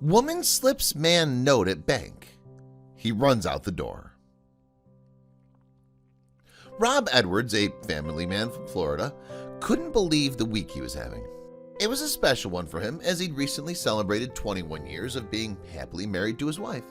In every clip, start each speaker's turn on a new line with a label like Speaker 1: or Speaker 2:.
Speaker 1: Woman slips man note at bank. He runs out the door. Rob Edwards, a family man from Florida, couldn't believe the week he was having. It was a special one for him as he'd recently celebrated 21 years of being happily married to his wife.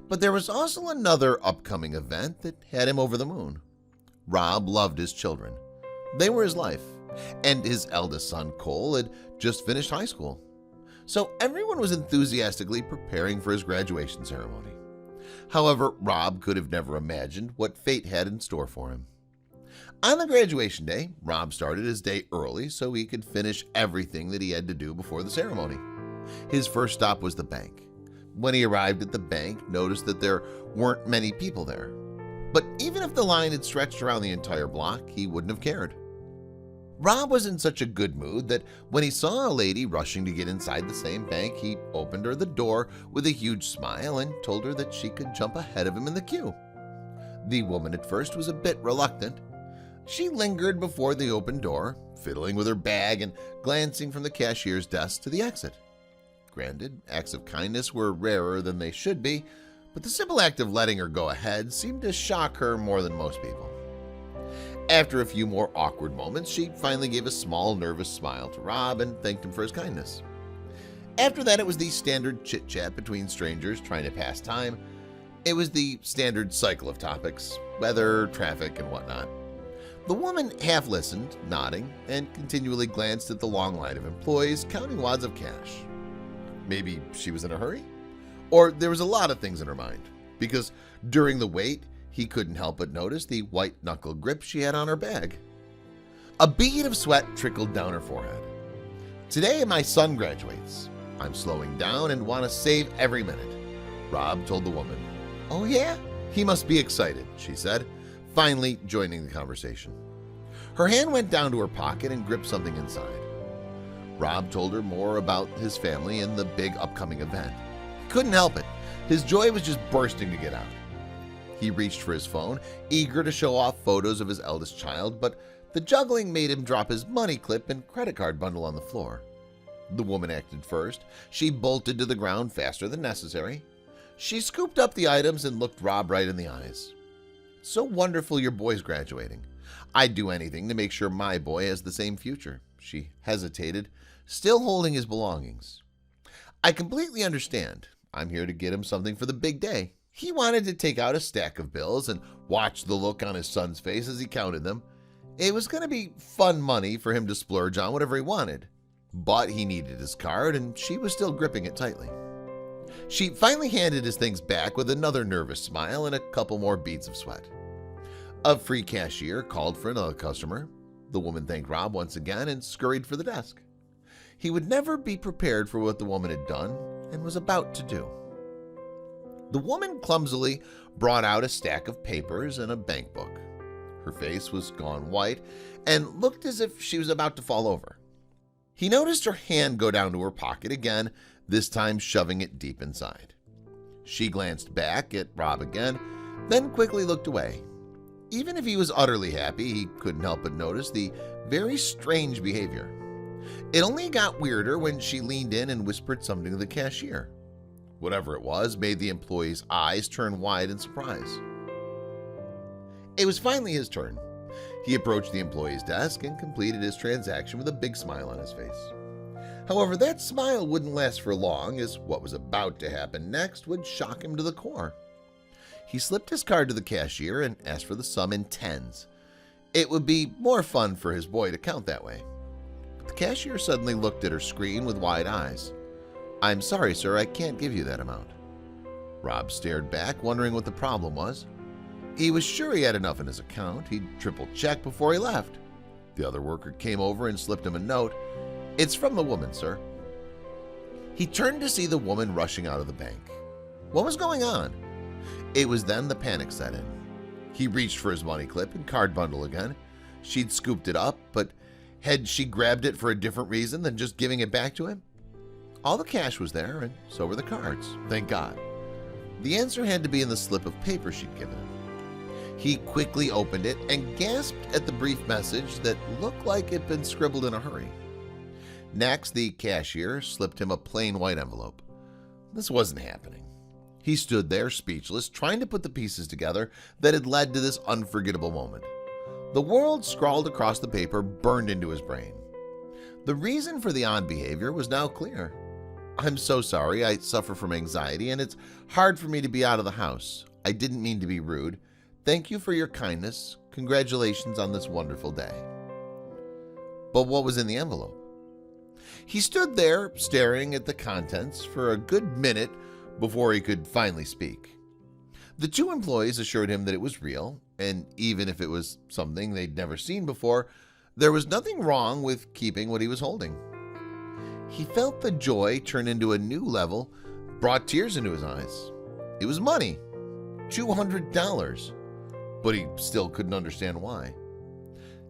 Speaker 1: But there was also another upcoming event that had him over the moon. Rob loved his children. They were his life, and his eldest son, Cole, had just finished high school. So everyone was enthusiastically preparing for his graduation ceremony. However, Rob could have never imagined what fate had in store for him. On the graduation day, Rob started his day early so he could finish everything that he had to do before the ceremony. His first stop was the bank. When he arrived at the bank, noticed that there weren't many people there. But even if the line had stretched around the entire block, he wouldn't have cared. Rob was in such a good mood that when he saw a lady rushing to get inside the same bank, he opened her the door with a huge smile and told her that she could jump ahead of him in the queue. The woman at first was a bit reluctant. She lingered before the open door, fiddling with her bag and glancing from the cashier's desk to the exit. Granted, acts of kindness were rarer than they should be, but the simple act of letting her go ahead seemed to shock her more than most people. After a few more awkward moments, she finally gave a small, nervous smile to Rob and thanked him for his kindness. After that, it was the standard chit-chat between strangers trying to pass time. It was the standard cycle of topics, weather, traffic, and whatnot. The woman half listened, nodding, and continually glanced at the long line of employees counting wads of cash. Maybe she was in a hurry? Or there was a lot of things in her mind, because during the wait, he couldn't help but notice the white-knuckle grip she had on her bag. A bead of sweat trickled down her forehead. "Today my son graduates. I'm slowing down and want to save every minute," Rob told the woman. "Oh yeah? He must be excited," she said, finally joining the conversation. Her hand went down to her pocket and gripped something inside. Rob told her more about his family and the big upcoming event. He couldn't help it. His joy was just bursting to get out. He reached for his phone, eager to show off photos of his eldest child, but the juggling made him drop his money clip and credit card bundle on the floor. The woman acted first. She bolted to the ground faster than necessary. She scooped up the items and looked Rob right in the eyes. "So wonderful your boy's graduating. I'd do anything to make sure my boy has the same future." She hesitated, still holding his belongings. "I completely understand. I'm here to get him something for the big day." He wanted to take out a stack of bills and watch the look on his son's face as he counted them. It was going to be fun money for him to splurge on whatever he wanted. But he needed his card, and she was still gripping it tightly. She finally handed his things back with another nervous smile and a couple more beads of sweat. A free cashier called for another customer. The woman thanked Rob once again and scurried for the desk. He would never be prepared for what the woman had done and was about to do. The woman clumsily brought out a stack of papers and a bank book. Her face was gone white and looked as if she was about to fall over. He noticed her hand go down to her pocket again, this time shoving it deep inside. She glanced back at Rob again, then quickly looked away. Even if he was utterly happy, he couldn't help but notice the very strange behavior. It only got weirder when she leaned in and whispered something to the cashier. Whatever it was made the employee's eyes turn wide in surprise. It was finally his turn. He approached the employee's desk and completed his transaction with a big smile on his face. However, that smile wouldn't last for long, as what was about to happen next would shock him to the core. He slipped his card to the cashier and asked for the sum in tens. It would be more fun for his boy to count that way. But the cashier suddenly looked at her screen with wide eyes. "I'm sorry, sir, I can't give you that amount." Rob stared back, wondering what the problem was. He was sure he had enough in his account. He'd triple-checked before he left. The other worker came over and slipped him a note. "It's from the woman, sir." He turned to see the woman rushing out of the bank. What was going on? It was then the panic set in. He reached for his money clip and card bundle again. She'd scooped it up, but had she grabbed it for a different reason than just giving it back to him? All the cash was there, and so were the cards, thank God. The answer had to be in the slip of paper she'd given him. He quickly opened it and gasped at the brief message that looked like it'd been scribbled in a hurry. Next, the cashier slipped him a plain white envelope. This wasn't happening. He stood there speechless, trying to put the pieces together that had led to this unforgettable moment. The world scrawled across the paper burned into his brain. The reason for the odd behavior was now clear. "I'm so sorry, I suffer from anxiety and it's hard for me to be out of the house. I didn't mean to be rude. Thank you for your kindness. Congratulations on this wonderful day." But what was in the envelope? He stood there staring at the contents for a good minute before he could finally speak. The two employees assured him that it was real, and even if it was something they'd never seen before, there was nothing wrong with keeping what he was holding. He felt the joy turn into a new level, brought tears into his eyes. It was money, $200, but he still couldn't understand why.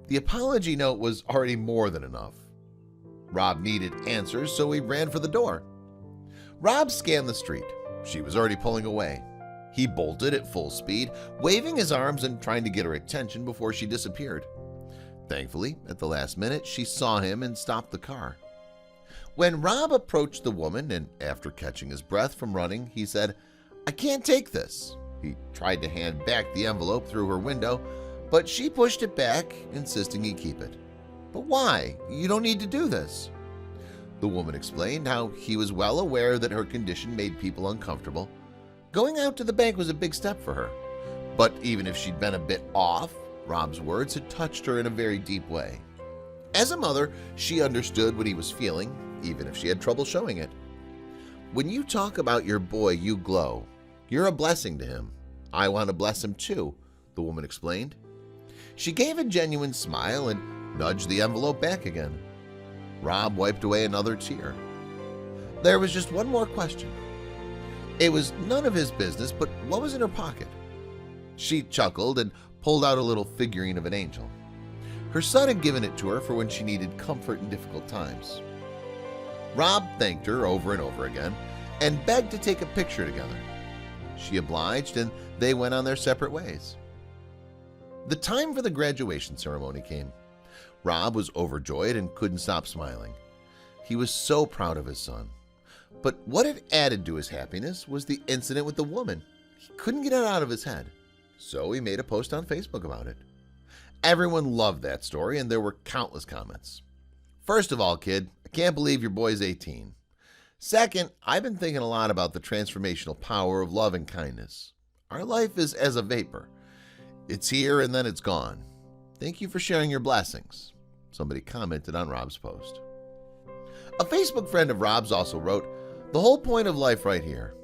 Speaker 1: The apology note was already more than enough. Rob needed answers, so he ran for the door. Rob scanned the street. She was already pulling away. He bolted at full speed, waving his arms and trying to get her attention before she disappeared. Thankfully, at the last minute, she saw him and stopped the car. When Rob approached the woman and, after catching his breath from running, he said, "I can't take this." He tried to hand back the envelope through her window, but she pushed it back, insisting he keep it. "But why? You don't need to do this." The woman explained how he was well aware that her condition made people uncomfortable. Going out to the bank was a big step for her. But even if she'd been a bit off, Rob's words had touched her in a very deep way. As a mother, she understood what he was feeling, even if she had trouble showing it. "When you talk about your boy, you glow. You're a blessing to him. I want to bless him too," the woman explained. She gave a genuine smile and nudged the envelope back again. Rob wiped away another tear. There was just one more question. It was none of his business, but what was in her pocket? She chuckled and pulled out a little figurine of an angel. Her son had given it to her for when she needed comfort in difficult times. Rob thanked her over and over again and begged to take a picture together. She obliged, and they went on their separate ways. The time for the graduation ceremony came. Rob was overjoyed and couldn't stop smiling. He was so proud of his son. But what had added to his happiness was the incident with the woman. He couldn't get it out of his head, so he made a post on Facebook about it. Everyone loved that story, and there were countless comments. "First of all, kid, I can't believe your boy's 18. Second, I've been thinking a lot about the transformational power of love and kindness. Our life is as a vapor. It's here and then it's gone. Thank you for sharing your blessings," somebody commented on Rob's post. A Facebook friend of Rob's also wrote, "The whole point of life right here,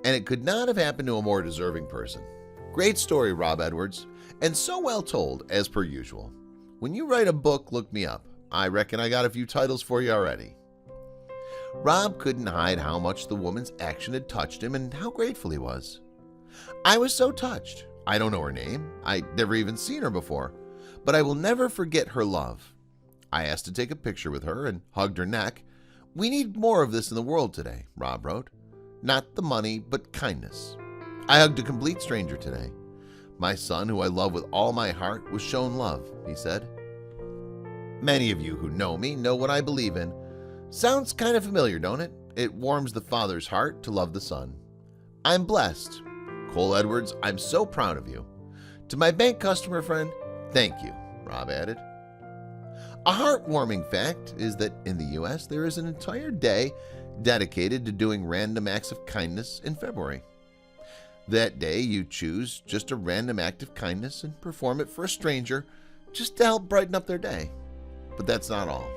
Speaker 1: and it could not have happened to a more deserving person. Great story, Rob Edwards, and so well told, as per usual. When you write a book, look me up. I reckon I got a few titles for you already." Rob couldn't hide how much the woman's action had touched him and how grateful he was. "I was so touched. I don't know her name. I'd never even seen her before, but I will never forget her love. I asked to take a picture with her and hugged her neck. We need more of this in the world today," Rob wrote. "Not the money, but kindness. I hugged a complete stranger today. My son, who I love with all my heart, was shown love," he said. Many of you who know me know what I believe in. Sounds kind of familiar, don't it? It warms the father's heart to love the son. I'm blessed. Cole Edwards, I'm so proud of you. To my bank customer friend, thank you," Rob added. A heartwarming fact is that in the U.S. there is an entire day dedicated to doing random acts of kindness in February. That day you choose just a random act of kindness and perform it for a stranger just to help brighten up their day. But that's not all.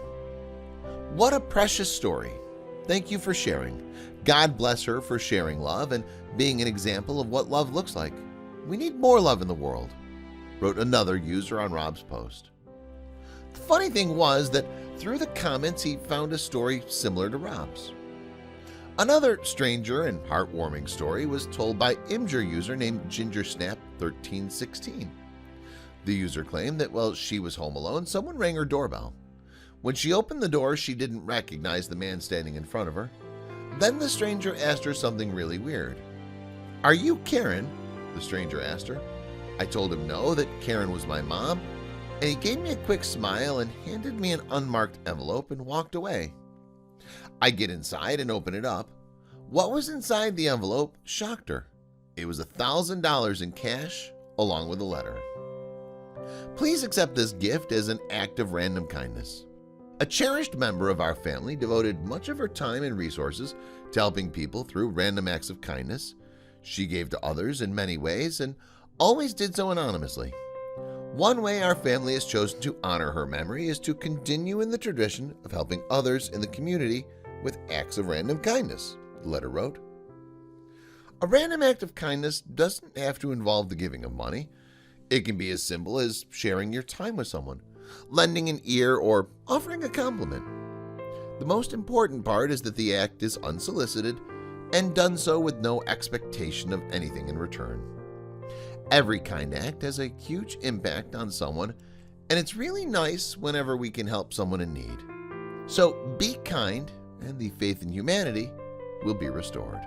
Speaker 1: What a precious story. Thank you for sharing. God bless her for sharing love and being an example of what love looks like. We need more love in the world, wrote another user on Rob's post. The funny thing was that through the comments he found a story similar to Rob's. Another stranger and heartwarming story was told by Imgur user named GingerSnap1316. The user claimed that while she was home alone, someone rang her doorbell. When she opened the door, she didn't recognize the man standing in front of her. Then the stranger asked her something really weird. "Are you Karen?" the stranger asked her. I told him no, that Karen was my mom, and he gave me a quick smile and handed me an unmarked envelope and walked away. I get inside and open it up. What was inside the envelope shocked her. It was $1,000 in cash along with a letter. Please accept this gift as an act of random kindness. A cherished member of our family devoted much of her time and resources to helping people through random acts of kindness. She gave to others in many ways and always did so anonymously. One way our family has chosen to honor her memory is to continue in the tradition of helping others in the community with acts of random kindness, the letter wrote. A random act of kindness doesn't have to involve the giving of money. It can be as simple as sharing your time with someone, lending an ear, or offering a compliment. The most important part is that the act is unsolicited and done so with no expectation of anything in return. Every kind act has a huge impact on someone, and it's really nice whenever we can help someone in need. So be kind, and the faith in humanity will be restored.